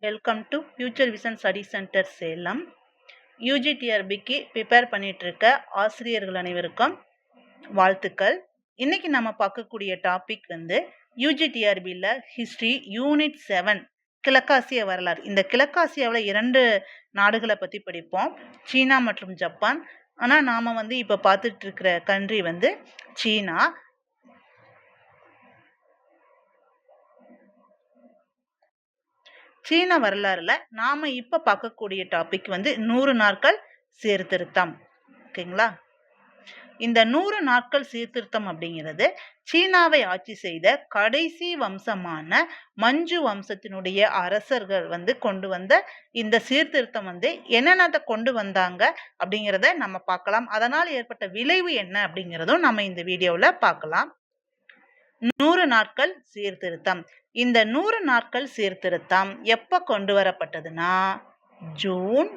Welcome to future vision study centre Salem. யூஜிடிஆர்பிக்கு prepare பண்ணிட்டு இருக்க ஆசிரியர்கள் அனைவருக்கும் வாழ்த்துக்கள். இன்னைக்கு நம்ம பார்க்கக்கூடிய டாபிக் யூஜிடிஆர்பியில் ஹிஸ்ட்ரி யூனிட் 7 கிழக்காசிய வரலாறு. இந்த கிழக்காசியாவில் 2 நாடுகளை பற்றி படிப்போம், சீனா மற்றும் ஜப்பான். ஆனால் நாம் இப்போ பார்த்துட்டு இருக்கிற கண்ட்ரி சீனா. சீன வரலாறுல நாம இப்ப பார்க்கக்கூடிய டாபிக் 100 நாட்கள் சீர்திருத்தம். ஓகேங்களா? இந்த 100 நாட்கள் சீர்திருத்தம் அப்படிங்கிறது சீனாவை ஆட்சி செய்த கடைசி வம்சமான மஞ்சு வம்சத்தினுடைய அரசர்கள் கொண்டு வந்த இந்த சீர்திருத்தம் என்னென்ன கொண்டு வந்தாங்க அப்படிங்கிறத நம்ம பார்க்கலாம். அதனால் ஏற்பட்ட விளைவு என்ன அப்படிங்கிறதும் நம்ம இந்த வீடியோவில் பார்க்கலாம். 100 நாட்கள் சீர்திருத்தம். இந்த 100 நாட்கள் சீர்திருத்தம் எப்ப கொண்டு வரப்பட்டதுன்னா ஜூன்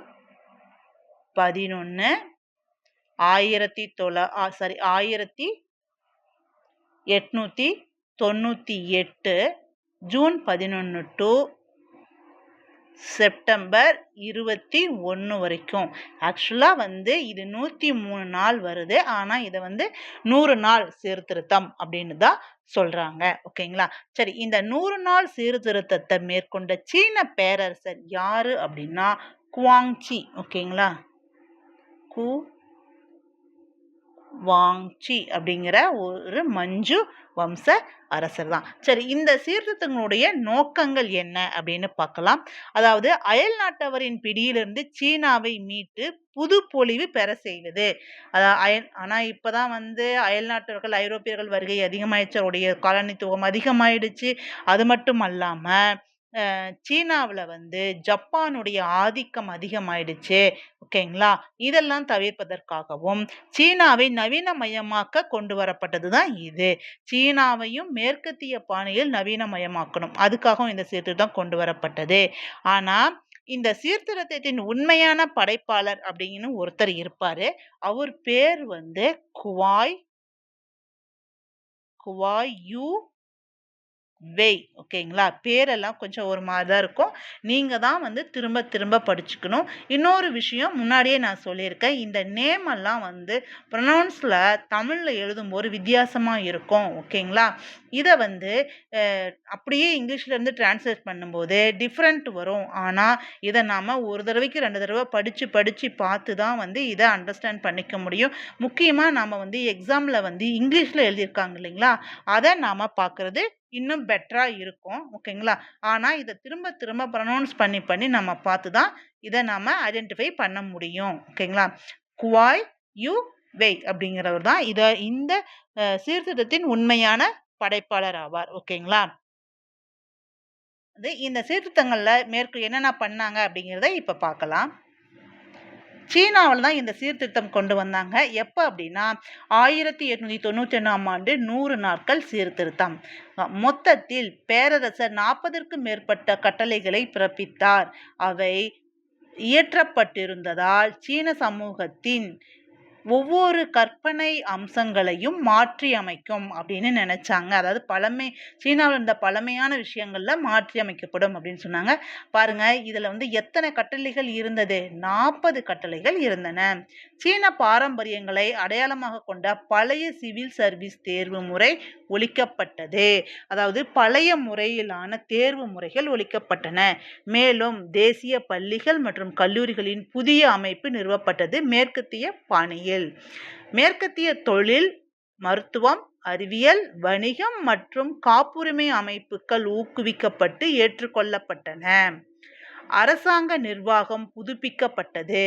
11 1898 ஜூன் 11 டு செப்டம்பர் 21 வரைக்கும். ஆக்சுவலா இது 103 நாள் வருது. ஆனா இதை 100 நாள் சீர்திருத்தம் அப்படின்னு தான் சொல்றாங்க. ஓகேங்களா? சரி, இந்த 100 நாள் சீர்திருத்தத்தை மேற்கொண்ட சீன பேரரசர் யாரு அப்படின்னா குவாங்சி. ஓகேங்களா? வாங்சி அப்படிங்கிற ஒரு மஞ்சு வம்ச அரசர் தான். சரி, இந்த சீர்திருத்தங்களுடைய நோக்கங்கள் என்ன அப்படின்னு பார்க்கலாம். அதாவது அயல் நாட்டவரின் பிடியிலிருந்து சீனாவை மீட்டு புது பொலிவு பெற செய்வது. ஆனா இப்பதான் அயல் நாட்டவர்கள் ஐரோப்பியர்கள் வருகை அதிகமாயிடுச்சு, அவருடைய காலனித்துவம் அதிகமாயிடுச்சு. அது மட்டும் அல்லாம சீனாவில் ஜப்பானுடைய ஆதிக்கம் அதிகமாயிடுச்சு. ஓகேங்களா? இதெல்லாம் தவிர்ப்பதற்காகவும் சீனாவை நவீனமயமாக்க கொண்டு வரப்பட்டதுதான் இது. சீனாவையும் மேற்கத்திய பாணியில் நவீனமயமாக்கணும், அதுக்காகவும் இந்த சீர்திருத்தம் கொண்டு வரப்பட்டது. ஆனா இந்த சீர்திருத்தத்தின் உண்மையான படைப்பாளர் அப்படின்னு ஒருத்தர் இருப்பாரு. அவர் பேர் குவாய் யூ வெய். ஓகேங்களா? பேரெல்லாம் கொஞ்சம் ஒரு மாதிரி தான் இருக்கும். நீங்க தான் திரும்ப திரும்ப படிச்சுக்கணும். இன்னொரு விஷயம் முன்னாடியே நான் சொல்லியிருக்கேன், இந்த நேம் எல்லாம் ப்ரொனவுன்ஸ்ல தமிழ்ல எழுதும்போது வித்தியாசமா இருக்கும். ஓகேங்களா? இதை அப்படியே இங்கிலீஷ்ல இருந்து டிரான்ஸ்லேட் பண்ணும்போது டிஃப்ரெண்ட் வரும். ஆனா இதை நாம ஒரு தடவைக்கு 2 தடவை படிச்சு பார்த்து தான் இதை அண்டர்ஸ்டாண்ட் பண்ணிக்க முடியும். முக்கியமா நாம எக்ஸாம்ல இங்கிலீஷ்ல எழுதியிருக்காங்க இல்லைங்களா, அதை நாம பார்க்கறது இன்னும் பெட்டரா இருக்கும். ஓகேங்களா? ஆனா இதை திரும்ப திரும்ப ப்ரொனவுன்ஸ் பண்ணி நம்ம பார்த்து தான் இதை நாம ஐடென்டிஃபை பண்ண முடியும். ஓகேங்களா? குவாய் யூ வெய் அப்படிங்கிறவர் தான் இந்த சீர்திருத்தத்தின் உண்மையான படைப்பாளர் ஆவார். ஓகேங்களா? இந்த சீர்திருத்தங்கள்ல மேற்கு என்னென்ன பண்ணாங்க அப்படிங்கிறத இப்ப பார்க்கலாம். சீனாவில் தான் இந்த சீர்திருத்தம் கொண்டு வந்தாங்க. எப்போ அப்படின்னா 1891ஆம் ஆண்டு 100 நாட்கள் சீர்திருத்தம். மொத்தத்தில் பேரரசர் 40க்கும் மேற்பட்ட கட்டளைகளை பிறப்பித்தார். அவை இயற்றப்பட்டிருந்ததால் சீன சமூகத்தின் ஒவ்வொரு கற்பனை அம்சங்களையும் மாற்றி அமைக்கும் அப்படின்னு நினைச்சாங்க. அதாவது சீனாவில் இருந்த பழமையான விஷயங்கள்ல மாற்றி அமைக்கப்படும் அப்படின்னு சொன்னாங்க. பாருங்க, இதுல எத்தனை கட்டளைகள் இருந்தது? 40 கட்டளைகள் இருந்தன. சீன பாரம்பரியங்களை அடையாளமாக கொண்ட பழைய சிவில் சர்வீஸ் தேர்வு முறை ஒழிக்கப்பட்டது. அதாவது பழைய முறையிலான தேர்வு முறைகள் ஒழிக்கப்பட்டன. மேலும் தேசிய பள்ளிகள் மற்றும் கல்லூரிகளின் புதிய அமைப்பு நிறுவப்பட்டது மேற்கத்திய பாணியில். மேற்கத்திய தொழில், மருத்துவம், அறிவியல், வணிகம் மற்றும் காப்புரிமை அமைப்புகள் ஊக்குவிக்கப்பட்டு ஏற்றுக்கொள்ளப்பட்டன. அரசாங்க நிர்வாகம் புதுப்பிக்கப்பட்டது.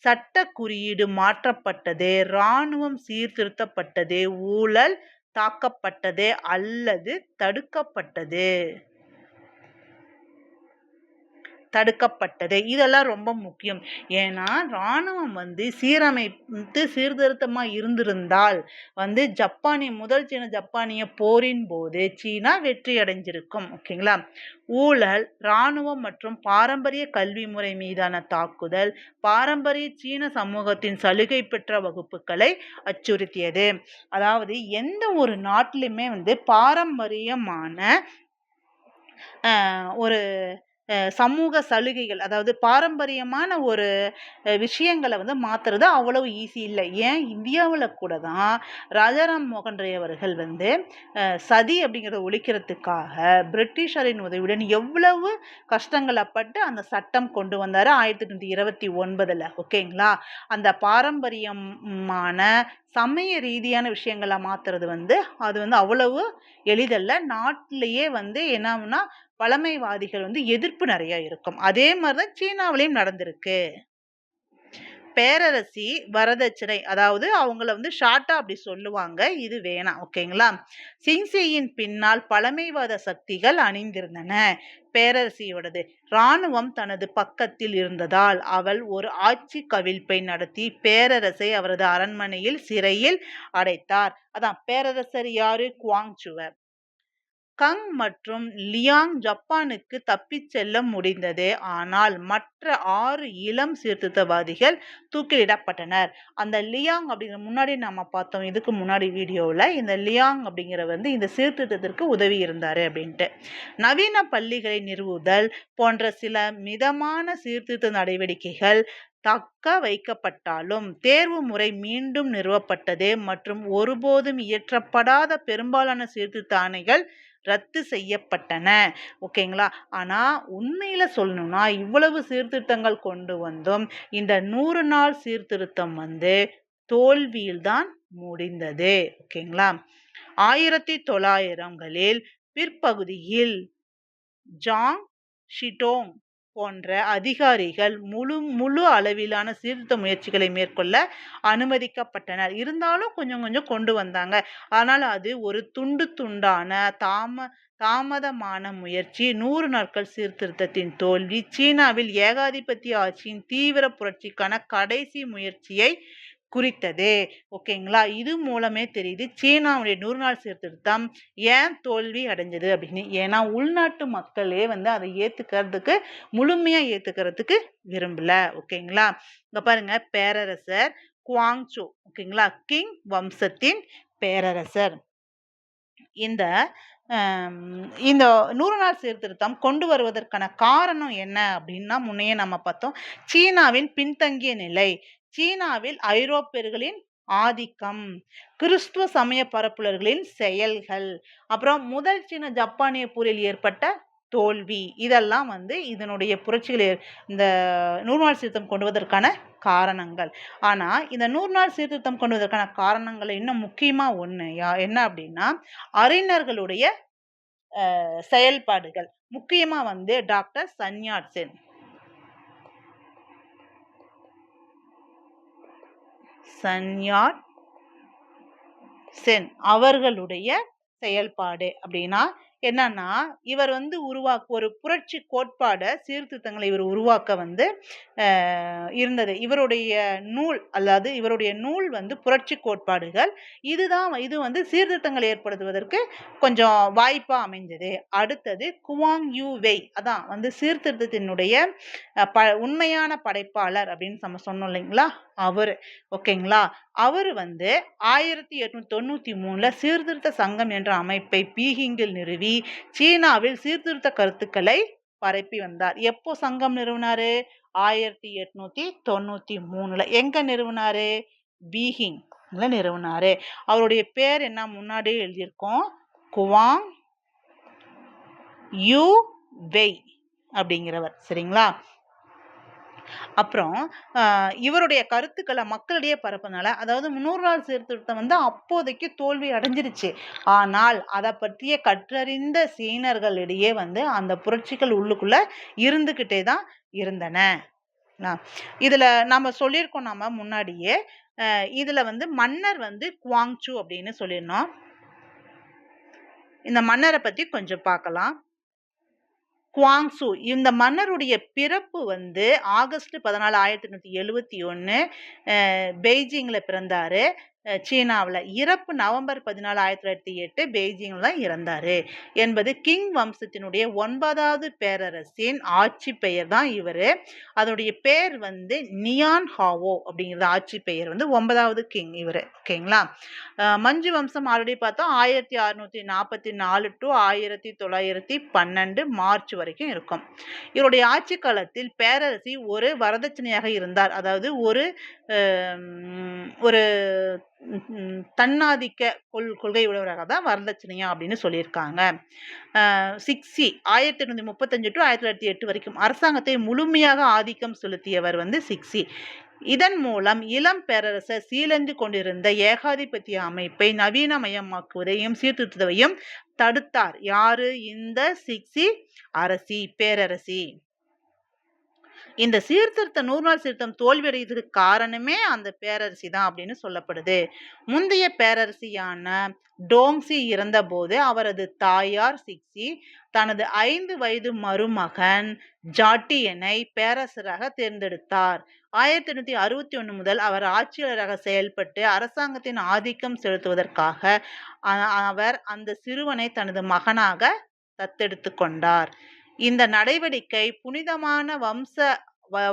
சட்ட குறியீடு மாற்றப்பட்டது. இராணுவம் சீர்திருத்தப்பட்டது. ஊழல் தாக்கப்பட்டது அல்லது தடுக்கப்பட்டது. இதெல்லாம் ரொம்ப முக்கியம். ஏன்னா இராணுவம் சீரமைத்து சீர்திருத்தமா இருந்திருந்தால் முதல் சீன ஜப்பானிய போரின் போது சீனா வெற்றி அடைஞ்சிருக்கும். ஓகேங்களா? ஊழல், இராணுவம் மற்றும் பாரம்பரிய கல்வி முறை மீதான தாக்குதல் பாரம்பரிய சீன சமூகத்தின் சலுகை பெற்ற வகுப்புகளை அச்சுறுத்தியது. அதாவது எந்த ஒரு நாட்டிலுமே பாரம்பரியமான ஒரு சமூக சலுகைகள், அதாவது பாரம்பரியமான ஒரு விஷயங்கள வந்து மாத்துறது அவ்வளவு ஈஸி இல்ல. ஏன் இந்தியாவுல கூட தான் ராஜாராம் மோகன் ராய் அவர்கள் வந்து சதி அப்படிங்கிறத ஒழிக்கிறதுக்காக பிரிட்டிஷாரின் உதவியுடன் எவ்வளவு கஷ்டங்கள பட்டு அந்த சட்டம் கொண்டு வந்தாரு 1829ல. ஓகேங்களா? அந்த பாரம்பரியமான சமய ரீதியான விஷயங்கள மாத்துறது வந்து அது வந்து அவ்வளவு எளிதல்ல. நாட்டிலேயே வந்து என்னாகும்னா பழமைவாதிகள் வந்து எதிர்ப்பு நிறைய இருக்கும். அதே மாதிரி தான் சீனாவிலயும் நடந்திருக்கு. பேரரசி வரதட்சணை, அதாவது அவங்கள வந்து ஷார்ட்டா அப்படி சொல்லுவாங்க. இது வேணாம். ஓகேங்களா? சிங்சியின் பின்னால் பழமைவாத சக்திகள் அணிந்திருந்தன. பேரரசியோடது இராணுவம் தனது பக்கத்தில் இருந்ததால் அவள் ஒரு ஆட்சி கவிழ்ப்பை நடத்தி பேரரசை அவரது அரண்மனையில் சிறையில் அடைத்தார். அதான் பேரரசர் யாரு? குவாங்சுவர். கங் மற்றும் லியாங் ஜப்பானுக்கு தப்பிச் செல்ல முடிந்தது. ஆனால் மற்ற 6 இளம் சீர்திருத்தவாதிகள் தூக்கிலிடப்பட்டனர். அந்த லியாங் அப்படிங்கிற முன்னாடி நம்ம பார்த்தோம், இதுக்கு முன்னாடி வீடியோவில் இந்த லியாங் அப்படிங்கிற வந்து இந்த சீர்திருத்தத்திற்கு உதவி இருந்தாரு அப்படின்ட்டு. நவீன பள்ளிகளை நிறுவுதல் போன்ற சில மிதமான சீர்திருத்த நடவடிக்கைகள் தக்க வைக்கப்பட்டாலும் தேர்வு முறை மீண்டும் நிறுவப்பட்டது மற்றும் ஒருபோதும் இயற்றப்படாத பெரும்பாலான சீர்திருத்த ஆணைகள் ரத்து செய்யப்பட்டன. ஓகேங்களா? ஆனா உண்மையில சொல்லணும்னா இவ்வளவு சீர்திருத்தங்கள் கொண்டு வந்தும் இந்த 100 நாள் சீர்திருத்தம் வந்து தோல்வியில்தான் முடிந்தது. ஓகேங்களா? 1900களில் பிற்பகுதியில் ஜாங் ஷிடோங் போன்ற அதிகாரிகள் முழு அளவிலான சீர்திருத்த முயற்சிகளை மேற்கொள்ள அனுமதிக்கப்பட்டனர். இருந்தாலும் கொஞ்சம் கொஞ்சம் கொண்டு வந்தாங்க. ஆனால் அது ஒரு துண்டான தாமதமான முயற்சி. 100 நாட்கள் சீர்திருத்தத்தின் தோல்வி சீனாவில் ஏகாதிபத்திய ஆட்சியின் தீவிர புரட்சிக்கான கடைசி முயற்சியை குறித்தது. ஓகேங்களா? இது மூலமே தெரியுது சீனாவுடைய 100 நாள் சீர்திருத்தம் ஏன் தோல்வி அடைஞ்சது அப்படின்னு. ஏன்னா உள்நாட்டு மக்களே வந்து அதை முழுமையா ஏத்துக்கிறதுக்கு விரும்பல. ஓகேங்களா? இங்க பாருங்க, பேரரசர் குவாங்சோ. ஓகேங்களா? கிங் வம்சத்தின் பேரரசர். இந்த 100 நாள் சீர்திருத்தம் கொண்டு வருவதற்கான காரணம் என்ன அப்படின்னா, முன்னையே நம்ம பார்த்தோம், சீனாவின் பின்தங்கிய நிலை, சீனாவில் ஐரோப்பியர்களின் ஆதிக்கம், கிறிஸ்துவ சமய பரப்புலர்களின் செயல்கள், அப்புறம் முதல் சீன ஜப்பானிய போரில் ஏற்பட்ட தோல்வி, இதெல்லாம் வந்து இதனுடைய புரட்சிகள் இந்த 100 நாள் சீர்திருத்தம் கொண்டு வருவதற்கான காரணங்கள். ஆனா இந்த 100 நாள் சீர்திருத்தம் கொண்டு வருவதற்கான காரணங்கள் இன்னும் முக்கியமா ஒண்ணு என்ன அப்படின்னா, அறிஞர்களுடைய செயல்பாடுகள். முக்கியமா வந்து டாக்டர் சன் யாட் சென் அவர்களுடைய செயல்பாடு அப்படின்னா என்னன்னா, இவர் வந்து ஒரு புரட்சி கோட்பாட சீர்திருத்தங்களை இவர் உருவாக்க வந்து இருந்தது. இவருடைய நூல் வந்து புரட்சி கோட்பாடுகள். இது வந்து சீர்திருத்தங்கள் ஏற்படுத்துவதற்கு கொஞ்சம் வாய்ப்பா அமைஞ்சது. அடுத்தது குவாங் யூ வெய், அதான் வந்து சீர்திருத்தத்தினுடைய உண்மையான படைப்பாளர் அப்படின்னு நம்ம சொன்னோம் இல்லைங்களா, அவரு. ஓகேங்களா? அவரு வந்து 1893ல சீர்திருத்த சங்கம் என்ற அமைப்பை பீகிங்கில் நிறுவி சீனாவில் சீர்திருத்த கருத்துக்களை பரப்பி வந்தார். எப்போ சங்கம் நிறுவனாரு? 1893ல. எங்க நிறுவனாரு? பீகிங்ல நிறுவனாரு. அவருடைய பேர் என்ன முன்னாடியே எழுதியிருக்கோம், குவாங் யூ வெய் அப்படிங்கிறவர். சரிங்களா? அப்புறம் இவருடைய கருத்துக்களை மக்களிடையே பரப்புனால, அதாவது 100 நாள் சீர்திருத்தம் வந்து அப்போதைக்கு தோல்வி அடைஞ்சிருச்சு. ஆனால் அதை பற்றிய கற்றறிந்த சீனர்களிடையே வந்து அந்த புரட்சிகள் உள்ளுக்குள்ள இருந்துகிட்டே தான் இருந்தன. இதுல நம்ம சொல்லியிருக்கோம் நம்ம முன்னாடியே. இதுல வந்து மன்னர் வந்து குவாங்சு அப்படின்னு சொல்லியிருந்தோம். இந்த மன்னரை பத்தி கொஞ்சம் பார்க்கலாம். குவாங்சு இந்த மன்னருடைய பிறப்பு வந்து ஆகஸ்ட் 14, 1871 பெய்ஜிங்ல பிறந்தாரு. சீனாவுல. இறப்பு நவம்பர் 14, 1908 பெய்ஜிங்ல தான் இறந்தாரு என்பது கிங் வம்சத்தினுடைய 9வது பேரரசின் ஆட்சி பெயர் தான் இவரு. அதோடைய பேர் வந்து நியான் ஹாவோ அப்படிங்கிறது ஆட்சி பெயர் வந்து 9வது கிங் இவரு. ஓகேங்களா? மஞ்சு வம்சம் ஆல்ரெடி பார்த்தோம் 1644 டு 1912 மார்ச் வரைக்கும் இருக்கும். இவருடைய ஆட்சி காலத்தில் பேரரசி ஒரு வரதட்சணையாக இருந்தார். அதாவது ஒரு ஒரு தன்னாதிக்க கொள்கை உடையவராக தான் வரதட்சணையா அப்படின்னு சொல்லியிருக்காங்க. சிக்ஸி 1835 டு 1908 வரைக்கும் அரசாங்கத்தை முழுமையாக ஆதிக்கம் செலுத்தியவர் வந்து சிக்ஸி. இதன் மூலம் இளம் பேரரசர் சீலந்து கொண்டிருந்த ஏகாதிபத்திய அமைப்பை நவீனமயமாக்குவதையும் சீர்திருத்துவதையும் தடுத்தார். யாரு? இந்த சிக்ஸி அரசி, பேரரசி. இந்த சீர்திருத்த 100 நாள் சீர்திருத்தம் தோல்வியடைவதற்கு காரணமே அந்த பேரரசி தான் அப்படின்னு சொல்லப்படுது. முந்தைய பேரரசியான டோங்ஸி இறந்தபோது அவரது தாயார் சிக்ஸி தனது 5 வயது மருமகன் ஜாட்டியனை பேரரசராக தேர்ந்தெடுத்தார். 1861 முதல் அவர் ஆட்சியாளராக செயல்பட்டு அரசாங்கத்தின் ஆதிக்கம் செலுத்துவதற்காக அவர் அந்த சிறுவனை தனது மகனாக தத்தெடுத்து கொண்டார். இந்த நடவடிக்கை புனிதமான வம்ச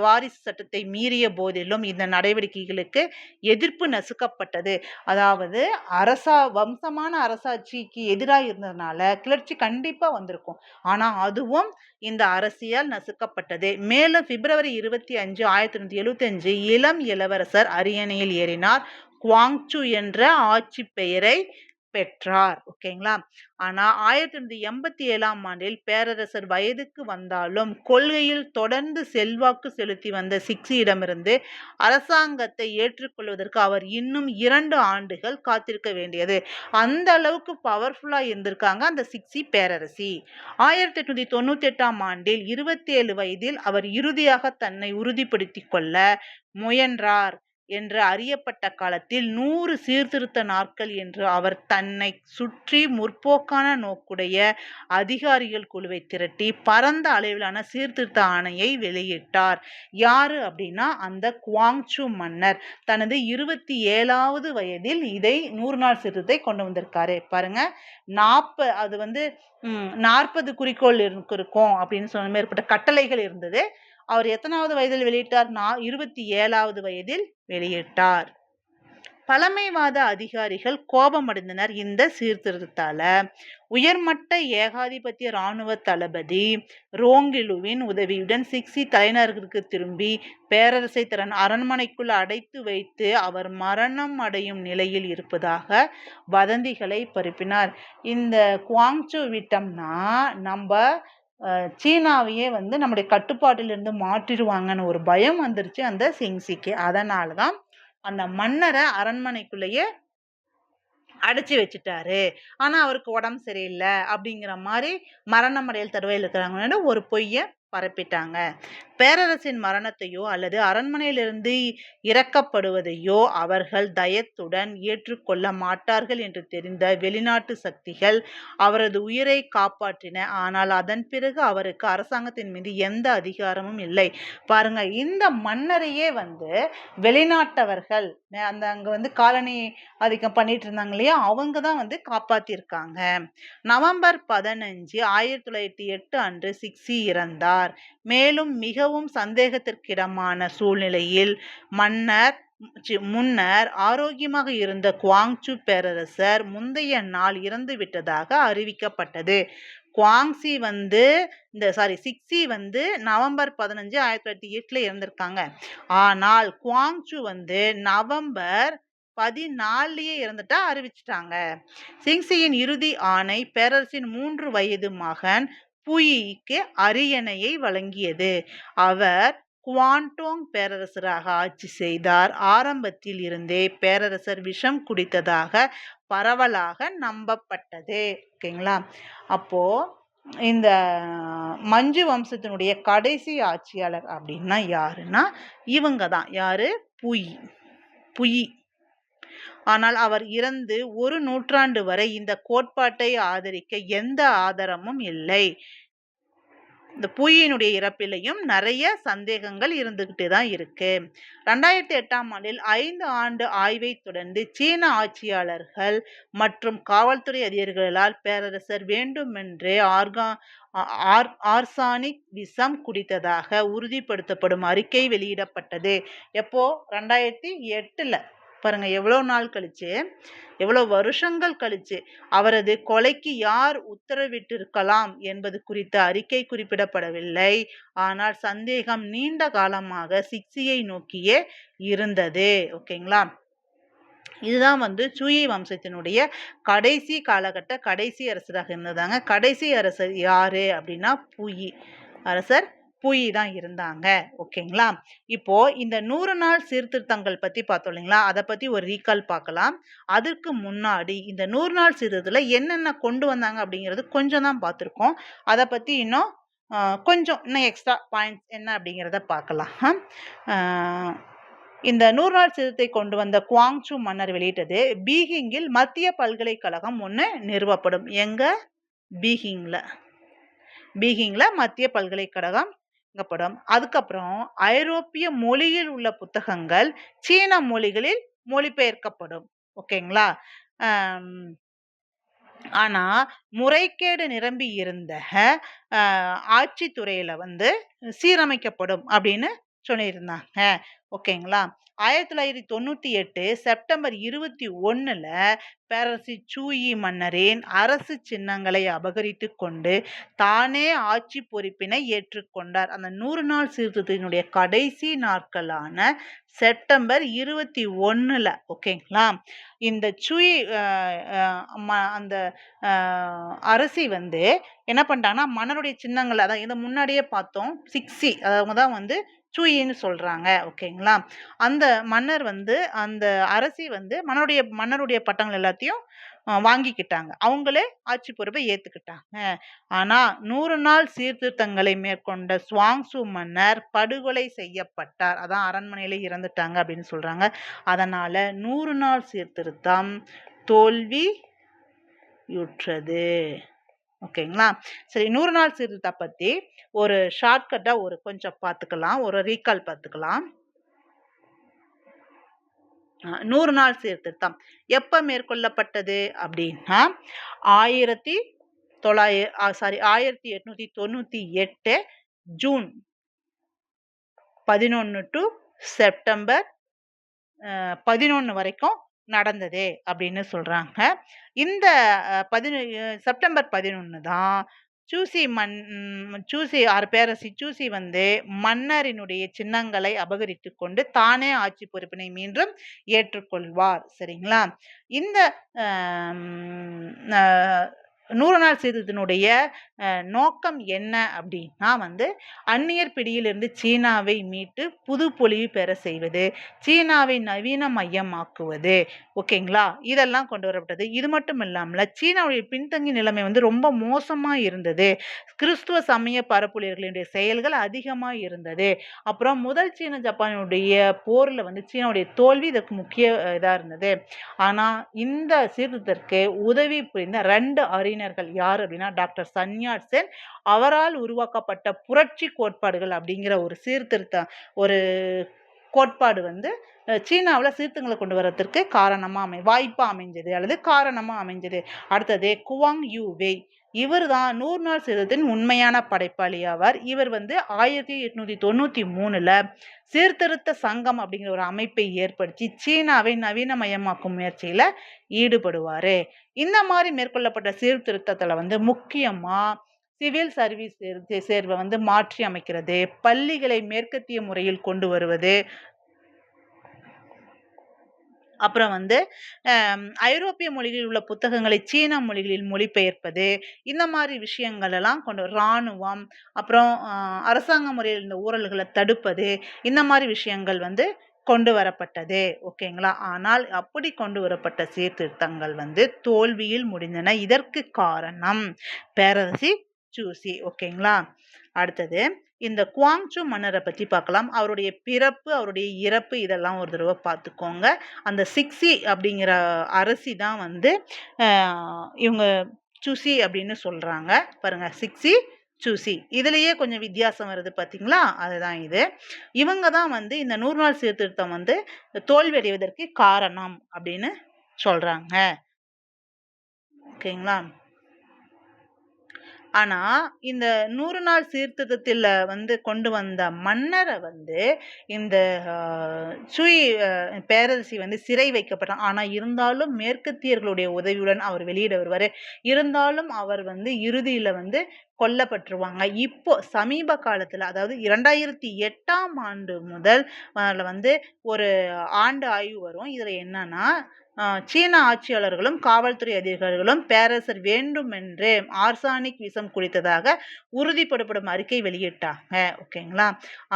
வாரிசு சட்டத்தை மீறிய போதிலும் இந்த நடவடிக்கைகளுக்கு எதிர்ப்பு நசுக்கப்பட்டது. அதாவது வம்சமான அரசாட்சிக்கு எதிராக இருந்ததுனால கிளர்ச்சி கண்டிப்பா வந்திருக்கும். ஆனா அதுவும் இந்த அரசியல் நசுக்கப்பட்டது. மேலும் பிப்ரவரி 25, 1975 இளம் இளவரசர் அரியணையில் ஏறினார். குவாங்சு என்ற ஆட்சி பெயரை பெற்றார். ஓகேங்களா? ஆனா 1887ஆம் ஆண்டில் பேரரசர் வயதுக்கு வந்தாலும் கொள்கையில் தொடர்ந்து செல்வாக்கு செலுத்தி வந்த சிக்ஸியிடமிருந்து அரசாங்கத்தை ஏற்றுக்கொள்வதற்கு அவர் இன்னும் 2 ஆண்டுகள் காத்திருக்க வேண்டியது. அந்த அளவுக்கு பவர்ஃபுல்லா இருந்திருக்காங்க அந்த சிக்ஸி பேரரசி. 1898ஆம் ஆண்டில் 27 வயதில் அவர் இறுதியாக தன்னை உறுதிப்படுத்திக் கொள்ள முயன்றார் என்று அறியப்பட்ட காலத்தில் 100 சீர்திருத்த நாட்கள் என்று அவர் தன்னை சுற்றி முற்போக்கான நோக்குடைய அதிகாரிகள் குழுவை திரட்டி பரந்த அளவிலான சீர்திருத்த ஆணையை வெளியிட்டார். யாரு அப்படின்னா அந்த குவாங்சு மன்னர் தனது 27வது வயதில் இதை 100 நாள் சீர்திருத்தத்தை கொண்டு வந்திருக்காரு. பாருங்க, 40 குறிக்கோள் இருக்கும் அப்படின்னு சொன்ன மேற்பட்ட கட்டளைகள் இருந்தது. அவர் எத்தனாவது வயதில் வெளியிட்டார்? 27வது வயதில் வெளியிட்டார். பழமைவாத அதிகாரிகள் கோபமடைந்தனர் இந்த சீர்திருத்தத்தால. உயர்மட்ட ஏகாதிபத்திய இராணுவ தளபதி ரோங்கிலுவின் உதவியுடன் சிக்ஸி தலைநகருக்கு திரும்பி பேரரசை தன் அரண்மனைக்குள் அடைத்து வைத்து அவர் மரணம் அடையும் நிலையில் இருப்பதாக வதந்திகளை பரப்பினார். இந்த குவாங்சு விட்டோம்னா நம்ம சீனாவையே வந்து நம்முடைய கட்டுப்பாட்டிலிருந்து மாற்றிடுவாங்கன்னு ஒரு பயம் வந்துருச்சு அந்த சிங்ஸிக்கு. அதனாலதான் அந்த மன்னரை அரண்மனைக்குள்ளேயே அடைச்சி வச்சுட்டாரு. ஆனா அவருக்கு உடம்பு சரியில்லை அப்படிங்கிற மாதிரி மரணம் அடையல் தருவையில் இருக்கிறாங்கன்னு ஒரு பொய்ய பரப்பிட்டாங்க. பேரரசின் மரணத்தையோ அல்லது அரண்மனையிலிருந்து இறக்கப்படுவதையோ அவர்கள் தயத்துடன் ஏற்றுக்கொள்ள மாட்டார்கள் என்று தெரிந்த வெளிநாட்டு சக்திகள் அவரது உயிரை காப்பாற்றின. ஆனால் அதன் பிறகு அவருக்கு அரசாங்கத்தின் மீது எந்த அதிகாரமும் இல்லை. பாருங்க, இந்த மன்னரையே வந்து வெளிநாட்டவர்கள் அங்க வந்து காலனி ஆதிக்கம் பண்ணிட்டு இருந்தாங்க இல்லையா, அவங்க தான் வந்து காப்பாத்திருக்காங்க. நவம்பர் 15, 1908 அன்று சிக்ஸி இறந்தார். மேலும் மிகவும் சந்தேகத்திற்கிடமான சூழ்நிலையில் முன்னர் ஆரோக்கியமாக இருந்த குவாங்சு பேரரசர் முந்தைய நாள் இறந்து விட்டதாக அறிவிக்கப்பட்டது. சிக்ஸி வந்து நவம்பர் 15, 1908 இறந்திருக்காங்க. ஆனால் குவாங்சு வந்து நவம்பர் 14 இறந்துட்டா அறிவிச்சிட்டாங்க. சிங்ஸியின் இறுதி ஆணை பேரரசின் 3 வயது மகன் புயிக்கு அரியணையை வழங்கியது. அவர் குவாண்டோங் பேரரசராக ஆட்சி செய்தார். ஆரம்பத்தில் இருந்தே பேரரசர் விஷம் குடித்ததாக பரவலாக நம்பப்பட்டது. ஓகேங்களா? அப்போ இந்த மஞ்சு வம்சத்தினுடைய கடைசி ஆட்சியாளர் அப்படின்னா யாருன்னா இவங்க தான். யாரு? புயி. ஆனால் அவர் இறந்து 1 நூற்றாண்டு வரை இந்த கோட்பாட்டை ஆதரிக்க எந்த ஆதாரமும் இல்லை. இந்த புயினுடைய இறப்பிலையும் நிறைய சந்தேகங்கள் இருந்துகிட்டு தான் இருக்கு. 2008ஆம் ஆண்டில் 5 ஆண்டு ஆய்வை தொடர்ந்து சீன ஆட்சியாளர்கள் மற்றும் காவல்துறை அதிகாரிகளால் பேரரசர் வேண்டுமென்றே ஆர்சானிக் விஷம் குடித்ததாக உறுதிப்படுத்தப்படும் அறிக்கை வெளியிடப்பட்டது. எப்போ? 2008ல். பாருங்க, எவ்வளோ நாள் கழிச்சு, எவ்வளோ வருஷங்கள் கழிச்சு அவரது கொலைக்கு யார் உத்தரவிட்டிருக்கலாம் என்பது குறித்த அறிக்கை குறிப்பிடப்படவில்லை. ஆனால் சந்தேகம் நீண்ட காலமாக சிக்ஸியை நோக்கியே இருந்தது. ஓகேங்களா? இதுதான் சூயி வம்சத்தினுடைய கடைசி காலகட்ட கடைசி அரசராக இருந்ததாங்க. கடைசி அரசர் யாரு அப்படின்னா புயி அரசர் புயி தான் இருந்தாங்க. ஓகேங்களா? இப்போ இந்த 100 நாள் சீர்திருத்தங்கள் பத்தி பார்த்தோம் இல்லைங்களா? அதை பத்தி ஒரு ரீகால் பார்க்கலாம். அதற்கு முன்னாடி இந்த 100 நாள் சீர்திருத்தத்துல என்னென்ன கொண்டு வந்தாங்க அப்படிங்கிறது கொஞ்சம் தான் பார்த்துருக்கோம். அதை பத்தி இன்னும் இன்னும் எக்ஸ்ட்ரா பாயிண்ட்ஸ் என்ன அப்படிங்கிறத பார்க்கலாம். இந்த 100 நாள் சீர்திருத்தத்தை கொண்டு வந்த குவாங்சு மன்னர் வெளியிட்டது பீகிங்கில் மத்திய பல்கலைக்கழகம் ஒன்று நிறுவப்படும். எங்க? பீகிங்ல மத்திய பல்கலைக்கழகம் படும். அதுக்கப்புறம் ஐரோப்பிய மொழியில் உள்ள புத்தகங்கள் சீன மொழிகளில் மொழிபெயர்க்கப்படும். ஓகேங்களா? ஆனா முறைகேடு நிரம்பி இருந்த ஆட்சித்துறையில சீரமைக்கப்படும் அப்படின்னு சொல்லியிருந்தாங்க. ஓகேங்களா? 1998 செப்டம்பர் 21ல் பேரரசி சூயி மன்னரின் அரசு சின்னங்களை அபகரித்து கொண்டு தானே ஆட்சி பொறுப்பினை ஏற்றுக்கொண்டார். அந்த 100 நாள் சீர்திருத்தத்தினுடைய கடைசி நாட்களான செப்டம்பர் 21ல். ஓகேங்களா? இந்த சூயி அந்த அரசி என்ன பண்ணிட்டாங்கன்னா மன்னருடைய சின்னங்கள், அதான் இதை முன்னாடியே பார்த்தோம், சிக்ஸி அவங்க தான் சூயின்னு சொல்றாங்க. ஓகேங்களா? அந்த மன்னர் அந்த அரசி மன்னருடைய பட்டங்கள் எல்லாத்தையும் வாங்கிக்கிட்டாங்க. அவங்களே ஆட்சி பொறுப்பை ஏத்துக்கிட்டாங்க. ஆனா 100 நாள் சீர்திருத்தங்களை மேற்கொண்ட சுவாங்சு மன்னர் படுகொலை செய்யப்பட்டார். அதான் அரண்மனையில இறந்துட்டாங்க அப்படின்னு சொல்றாங்க. அதனால 100 நாள் சீர்திருத்தம் தோல்வியுற்றது. ஓகேங்களா? சரி, 100 நாள் சீர்திருத்தத்தை பத்தி ஒரு ஷார்ட்கட்டா கொஞ்சம் பார்த்துக்கலாம், ஒரு ரீகால் பார்த்துக்கலாம். 100 நாள் சீர்திருத்தம் எப்ப மேற்கொள்ளப்பட்டது அப்படின்னா 1898 ஜூன் 11 டு செப்டம்பர் 11 வரைக்கும் நடந்தது அப்படின்னு சொல்றாங்க. இந்த செப்டம்பர் 11 தான் பேரரசி சூசி மன்னரினுடைய சின்னங்களை அபகரித்து கொண்டு தானே ஆட்சி பொறுப்பினை மீண்டும் ஏற்றுக்கொள்வார். சரிங்களா? இந்த 100 நாள் சீர்திருத்தத்தினுடைய நோக்கம் என்ன அப்படின்னா அந்நியர் பிடியிலிருந்து சீனாவை மீட்டு புது பொலிவு பெற செய்வது, சீனாவை நவீன மையமாக்குவது. ஓகேங்களா? இதெல்லாம் கொண்டு வரப்பட்டது. இது மட்டும் இல்லாமல் சீனாவுடைய பின்தங்கிய நிலைமை ரொம்ப மோசமா இருந்தது. கிறிஸ்துவ சமய பரப்புரையர்களுடைய செயல்கள் அதிகமா இருந்தது. அப்புறம் முதல் சீன ஜப்பானுடைய போர்ல சீனாவுடைய தோல்வி இதற்கு முக்கிய இதா இருந்தது. ஆனா இந்த சீர்திருத்தத்திற்கு உதவி புரிந்த 2 அறிஞர்கள் யார் அப்படின்னா டாக்டர் சன் யாட் சென், அவரால் உருவாக்கப்பட்ட புரட்சி கோட்பாடுகள் அப்படிங்கிற ஒரு சீர்திருத்த ஒரு கோட்பாடு சீனாவில் சீர்திருத்தங்களை கொண்டு வரதற்கு வாய்ப்பா அமைஞ்சது அல்லது காரணமா அமைஞ்சது. அடுத்தது குவாங் யூ வெய், இவர் தான் 100 நாள் சீர்திருத்தத்தின் உண்மையான படைப்பாளி ஆவார். இவர் 1893ல் சீர்திருத்த சங்கம் அப்படிங்கிற ஒரு அமைப்பை ஏற்படுத்தி சீனாவை நவீனமயமாக்கும் முயற்சியில ஈடுபடுவாரு. இந்த மாதிரி மேற்கொள்ளப்பட்ட சீர்திருத்தத்துல முக்கியமா சிவில் சர்வீஸ் சேர்வை மாற்றி அமைக்கிறது, பள்ளிகளை மேற்கத்திய முறையில் கொண்டு வருவது, அப்புறம் ஐரோப்பிய மொழிகளில் உள்ள புத்தகங்களை சீன மொழிகளில் மொழிபெயர்ப்பது, இந்த மாதிரி விஷயங்கள் எல்லாம் இராணுவம், அப்புறம் அரசாங்க முறையில் இந்த ஊழல்களை தடுப்பது, இந்த மாதிரி விஷயங்கள் கொண்டு வரப்பட்டது. ஓகேங்களா? ஆனால் அப்படி கொண்டு வரப்பட்ட சீர்திருத்தங்கள் தோல்வியில் முடிந்தன. இதற்கு காரணம் பேரரசி சூசி. ஓகேங்களா? அடுத்தது இந்த குவாங்சு மன்னரை பற்றி பார்க்கலாம். அவருடைய பிறப்பு, அவருடைய இறப்பு இதெல்லாம் ஒரு தடவை பார்த்துக்கோங்க. அந்த சிக்ஸி அப்படிங்கிற அரசி தான் இவங்க சூசி அப்படின்னு சொல்கிறாங்க. பாருங்க, சிக்ஸி சூசி. இதுலயே கொஞ்சம் வித்தியாசம் வருது பார்த்தீங்களா? அதுதான் இது. இவங்க தான் வந்து இந்த 100 நாள் சீர்திருத்தம் வந்து தோல்வியடைவதற்கு காரணம் அப்படின்னு சொல்றாங்க. ஓகேங்களா? ஆனா, இந்த 100 நாள் சீர்திருத்தத்தில வந்து கொண்டு வந்த மன்னர வந்து இந்த அ சுயி அ பேரரசி வந்து சிறை வைக்கப்பட்டாங்க. ஆனா இருந்தாலும் மேற்கத்தியர்களுடைய உதவியுடன் அவர் வெளியிட வருவாரு. இருந்தாலும் அவர் வந்து இறுதியில வந்து கொல்லப்பட்டுருவாங்க. இப்போ சமீப காலத்துல அதாவது 2008ஆம் ஆண்டு முதல் வந்து ஒரு ஆண்டு ஆய்வு வரும். இதுல என்னன்னா, சீன ஆட்சியாளர்களும், காவல்துறை அதிகாரிகளும் பேரரசர் வேண்டுமென்றே ஆர்சானிக் விஷம் குடித்ததாக உறுதிப்படுத்தப்படும் அறிக்கை வெளியிட்டாங்க. ஓகேங்களா?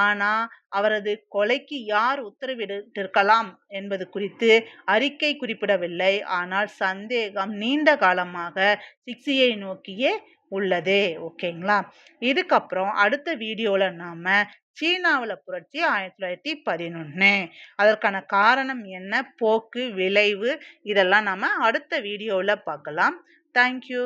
ஆனா, அவரது கொலைக்கு யார் உத்தரவிட்டிருக்கலாம் என்பது குறித்து அறிக்கை குறிப்பிடவில்லை. ஆனால் சந்தேகம் நீண்ட காலமாக சிக்ஸியை நோக்கியே உள்ளது. ஓகேங்களா? இதுக்கப்புறம் அடுத்த வீடியோல நாம சீனாவுல புரட்சி 1911 அதற்கான காரணம் என்ன? போக்கு, விளைவு இதெல்லாம் நாம அடுத்த வீடியோல பார்க்கலாம். Thank you.